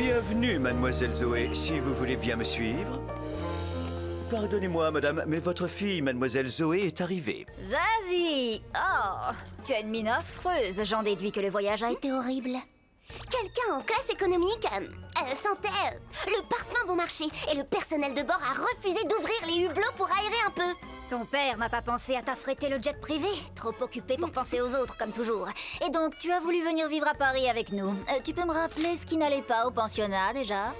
Bienvenue, mademoiselle Zoé, si vous voulez bien me suivre. Pardonnez-moi, madame, mais votre fille, mademoiselle Zoé, est arrivée. Zazie! Oh, tu as une mine affreuse. J'en déduis que le voyage a été horrible. Quelqu'un en classe économique sentait le parfum bon marché et le personnel de bord a refusé d'ouvrir les hublots pour aérer un peu. Ton père n'a pas pensé à t'affréter le jet privé, trop occupé pour penser aux autres comme toujours. Et donc tu as voulu venir vivre à Paris avec nous. Tu peux me rappeler ce qui n'allait pas au pensionnat déjà?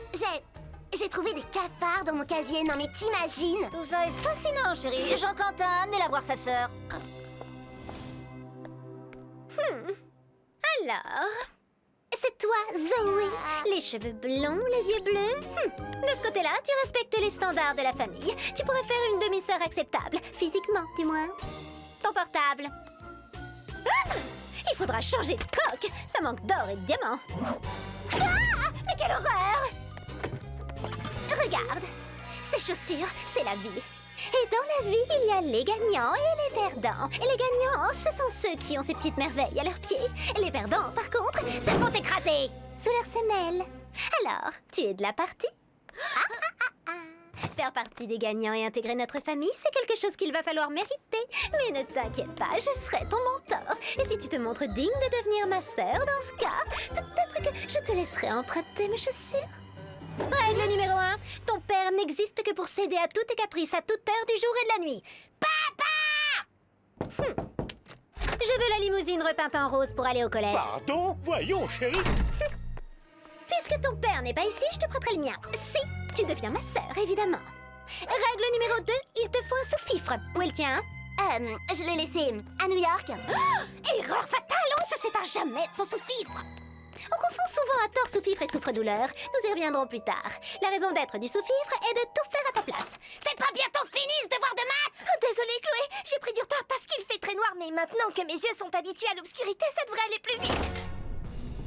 J'ai trouvé des cafards dans mon casier, non mais t'imagines? Tout ça est fascinant, chérie. Jean-Quentin, amenez-la voir sa sœur. Alors, c'est toi, Zoé. Les cheveux blonds, les yeux bleus. De ce côté-là, tu respectes les standards de la famille. Tu pourrais faire une demi-sœur acceptable, physiquement du moins. Ton portable. Il faudra changer de coque. Ça manque d'or et de diamants. Ah! Mais quelle horreur! Regarde, ces chaussures, c'est la vie. Et dans la vie, il y a les gagnants et les perdants. Et les gagnants, ce sont ceux qui ont ces petites merveilles à leurs pieds. Et les perdants, par contre, se font écraser sous leurs semelles. Alors, tu es de la partie? Faire partie des gagnants et intégrer notre famille, c'est quelque chose qu'il va falloir mériter. Mais ne t'inquiète pas, je serai ton mentor. Et si tu te montres digne de devenir ma sœur, dans ce cas, peut-être que je te laisserai emprunter mes chaussures. Règle numéro 1, ton père n'existe que pour céder à tous tes caprices à toute heure du jour et de la nuit. Papa! Je veux la limousine repeinte en rose pour aller au collège. Pardon? Voyons, chérie. Puisque ton père n'est pas ici, je te prêterai le mien. Si tu deviens ma sœur, évidemment. Règle numéro 2, il te faut un sous-fifre. Où est le tien? Je l'ai laissé à New York. Erreur fatale, on ne se sépare jamais de son sous-fifre. On confond souvent à tort sous-fifre et souffre-douleur. Nous y reviendrons plus tard. La raison d'être du sous-fifre est de tout faire à ta place. C'est pas bientôt fini ce devoir de maths? Désolée Chloé, j'ai pris du retard parce qu'il fait très noir, mais maintenant que mes yeux sont habitués à l'obscurité, ça devrait aller plus vite.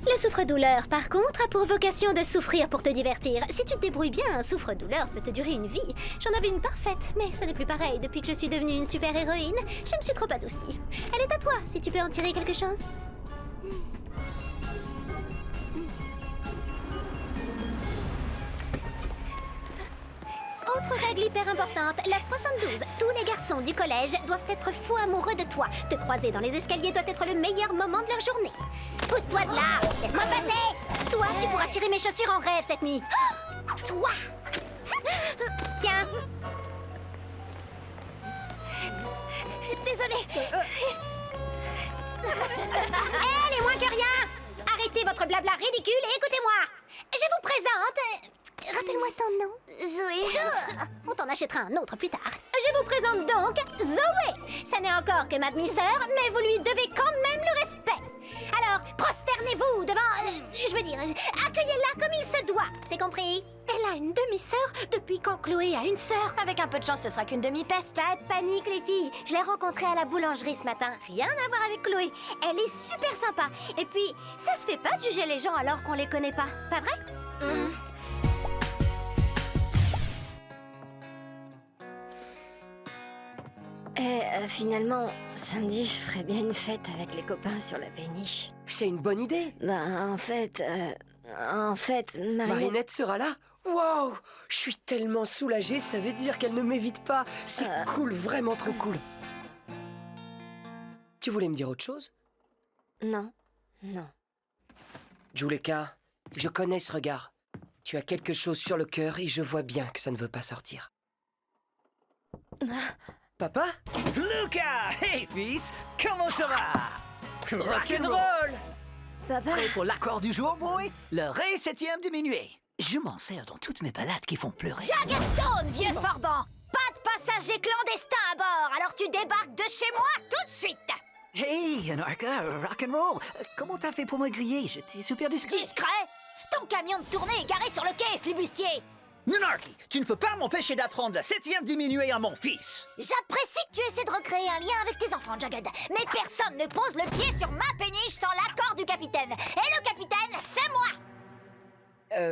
Le souffre-douleur, par contre, a pour vocation de souffrir pour te divertir. Si tu te débrouilles bien, un souffre-douleur peut te durer une vie. J'en avais une parfaite, mais ça n'est plus pareil depuis que je suis devenue une super-héroïne. Je me suis trop adoucie. Elle est à toi, si tu peux en tirer quelque chose. Autre règle hyper importante, la 72. Tous les garçons du collège doivent être fous amoureux de toi. Te croiser dans les escaliers doit être le meilleur moment de leur journée. Pousse-toi de là! Laisse-moi passer! Toi, tu pourras cirer mes chaussures en rêve cette nuit. Toi! Tiens! Désolée! Elle est moins que rien! Arrêtez votre blabla ridicule et écoutez-moi! Je vous présente... Rappelle-moi ton nom. Zoé. On t'en achètera un autre plus tard. Je vous présente donc Zoé. Ça n'est encore que ma demi-sœur, mais vous lui devez quand même le respect. Alors, prosternez-vous devant... je veux dire, accueillez-la comme il se doit. C'est compris? Elle a une demi-sœur depuis quand Chloé a une sœur. Avec un peu de chance, ce sera qu'une demi-peste. Pas de panique, les filles. Je l'ai rencontrée à la boulangerie ce matin. Rien à voir avec Chloé. Elle est super sympa. Et puis, ça se fait pas de juger les gens alors qu'on les connaît pas. Pas vrai? Finalement, samedi, je ferais bien une fête avec les copains sur la péniche. C'est une bonne idée. Ben, en fait, Marinette... Marinette sera là. Waouh, je suis tellement soulagée, ça veut dire qu'elle ne m'évite pas. C'est cool, vraiment trop cool. Tu voulais me dire autre chose? Non. Juleka, je connais ce regard. Tu as quelque chose sur le cœur et je vois bien que ça ne veut pas sortir. Papa? Lucas! Hey, fils! Comment ça va? Rock'n'roll! Papa... Prêt pour l'accord du jour, boy? Le ré septième diminué. Je m'en sers dans toutes mes balades qui font pleurer. Stone, vieux forban! Pas de passagers clandestins à bord, alors tu débarques de chez moi tout de suite! Hey, Anarcha, rock'n'roll. Comment t'as fait pour me griller? J'étais super discret. Discret? Ton camion de tournée est garé sur le quai, flibustier! Nanarchy, tu ne peux pas m'empêcher d'apprendre la septième diminuée à mon fils. J'apprécie que tu essaies de recréer un lien avec tes enfants, Jagged. Mais personne ne pose le pied sur ma péniche sans l'accord du capitaine. Et le capitaine, c'est moi!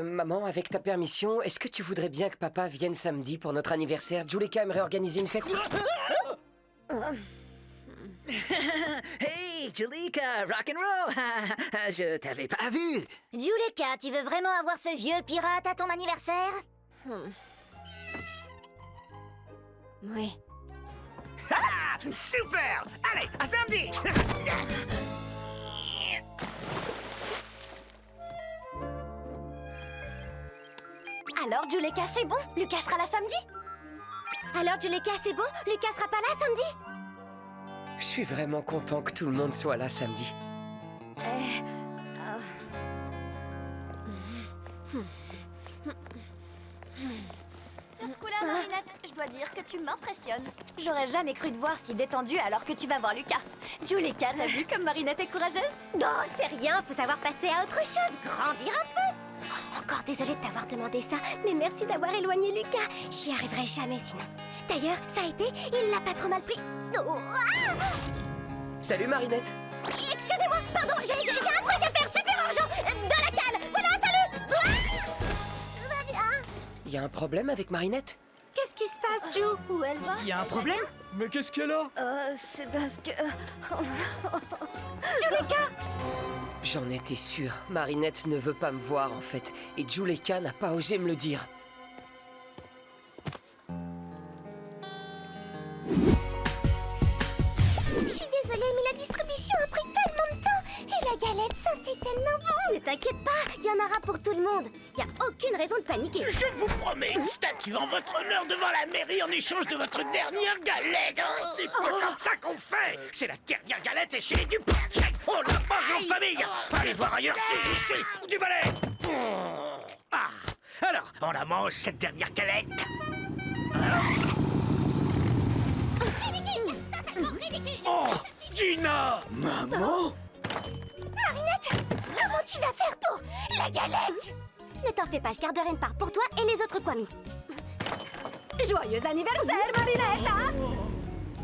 Maman, avec ta permission, est-ce que tu voudrais bien que papa vienne samedi pour notre anniversaire? Juleka aimerait organiser une fête. Hey, Julika, rock'n'roll! Je t'avais pas vu! Juleka, tu veux vraiment avoir ce vieux pirate à ton anniversaire? Oui. Ah, super! Allez, à samedi! Alors, Juleka, c'est bon? Lucas sera là samedi? Alors, Juleka, c'est bon? Lucas sera pas là samedi? Je suis vraiment content que tout le monde soit là samedi. Sur ce coup-là, Marinette, je dois dire que tu m'impressionnes. J'aurais jamais cru te voir si détendue alors que tu vas voir Lucas. Juleka, t'as vu comme Marinette est courageuse? Non, c'est rien, faut savoir passer à autre chose, grandir un peu. Encore désolée de t'avoir demandé ça, mais merci d'avoir éloigné Lucas. J'y arriverai jamais sinon. D'ailleurs, ça a été, il l'a pas trop mal pris. Oh, ah! Salut Marinette. Excusez-moi, pardon, j'ai un truc à faire super urgent. Dans la cale, voilà, salut. Ah! Tout va bien. Il y a un problème avec Marinette? Qu'est-ce qui se passe, Ju? Où elle va? Y a un problème? Mais qu'est-ce qu'elle a? C'est parce que... Juleka! J'en étais sûr. Marinette ne veut pas me voir en fait. Et Juleka n'a pas osé me le dire. Je suis désolée, mais la distribution a pris tellement de temps. Et la galette sentait tellement bon. Ne t'inquiète pas, il y en aura pour tout le monde. Il n'y a aucune raison de paniquer. Je vous promets une statue en votre honneur devant la mairie en échange de votre dernière galette. C'est pas comme ça qu'on fait. C'est la dernière galette et chez les Dupont. On la mange en famille. Allez voir ailleurs si j'y suis. Du balai. Ah. Alors, on la mange cette dernière galette. Ridicule, totalement ridicule. Oh, Gina. Maman? Marinette, comment tu vas faire pour la galette? Ne t'en fais pas, je garderai une part pour toi et les autres Kwami. Joyeux anniversaire, Marinette, hein?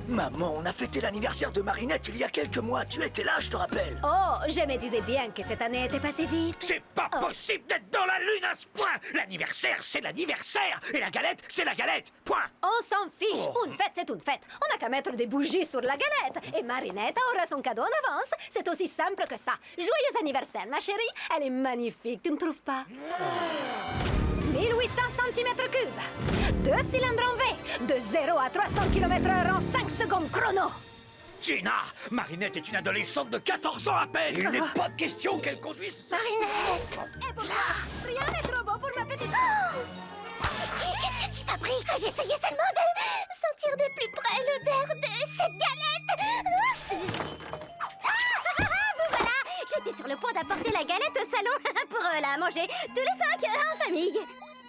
Maman, on a fêté l'anniversaire de Marinette il y a quelques mois. Tu étais là, je te rappelle. Oh, je me disais bien que cette année était passée vite. C'est pas possible d'être dans la lune à ce point. L'anniversaire, c'est l'anniversaire. Et la galette, c'est la galette. Point. On s'en fiche. Oh. Une fête, c'est une fête. On n'a qu'à mettre des bougies sur la galette. Et Marinette aura son cadeau en avance. C'est aussi simple que ça. Joyeux anniversaire, ma chérie. Elle est magnifique, tu ne trouves pas? 1800 cm3. 2 cylindres en V. De 0 à 300 km/h en 5 secondes chrono. Gina, Marinette est une adolescente de 14 ans à peine. Il n'est pas question qu'elle conduise. Marinette! Et pour moi, rien n'est trop beau pour ma petite... Tiki, qu'est-ce que tu fabriques? J'essayais seulement de sentir de plus près l'odeur de cette galette. Vous voilà! J'étais sur le point d'apporter la galette au salon pour la manger tous les 5 en famille.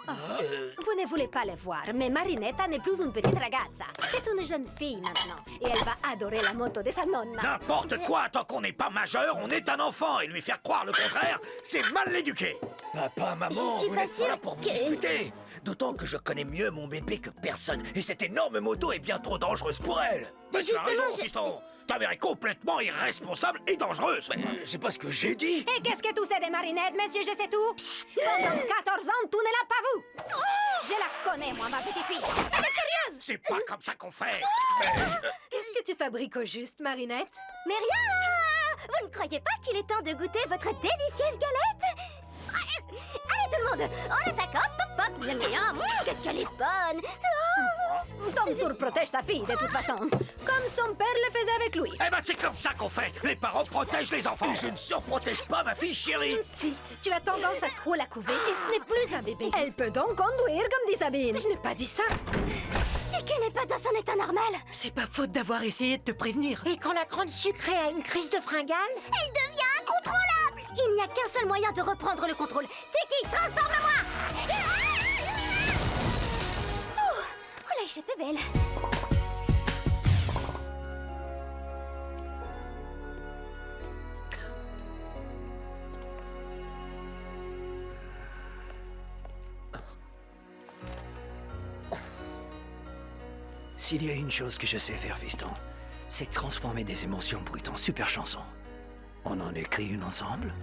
Vous ne voulez pas le voir, mais Marinetta n'est plus une petite ragazza. C'est une jeune fille maintenant, et elle va adorer la moto de sa nonna. N'importe quoi, tant qu'on n'est pas majeur, on est un enfant. Et lui faire croire le contraire, c'est mal l'éduquer. Papa, maman, Je suis vous pas n'êtes pas là sûre pour vous que- disputer. D'autant que je connais mieux mon bébé que personne. Et cette énorme moto est bien trop dangereuse pour elle. Mais tu as justement, raison, fiston. Ta mère est complètement irresponsable et dangereuse. C'est pas ce que j'ai dit. Et qu'est-ce que tout c'est des marinettes, monsieur, je sais tout? Pendant 14 ans, tout ne l'a pas vu. Je la connais, moi, ma petite fille. Elle est sérieuse. C'est pas comme ça qu'on fait. Qu'est-ce que tu fabriques au juste, Marinette? Mais rien! Vous ne croyez pas qu'il est temps de goûter votre délicieuse galette? Allez, tout le monde, on attaque, hop, hop, hop, miam, miam. Qu'est-ce qu'elle est bonne! Tom Sour protège sa fille, de toute façon, comme son père le faisait avec lui. Eh ben c'est comme ça qu'on fait. Les parents protègent les enfants. Et je ne surprotège pas ma fille chérie. Si, tu as tendance à trop la couver et ce n'est plus un bébé. Elle peut donc conduire, comme dit Sabine. Je n'ai pas dit ça. Tiki n'est pas dans son état normal. C'est pas faute d'avoir essayé de te prévenir. Et quand la grande sucrée a une crise de fringale, Elle devient incontrôlable. Il n'y a qu'un seul moyen de reprendre le contrôle. Tiki, transforme-moi. Oh, l'échappée belle. S'il y a une chose que je sais faire, fiston, c'est transformer des émotions brutes en super chansons. On en écrit une ensemble?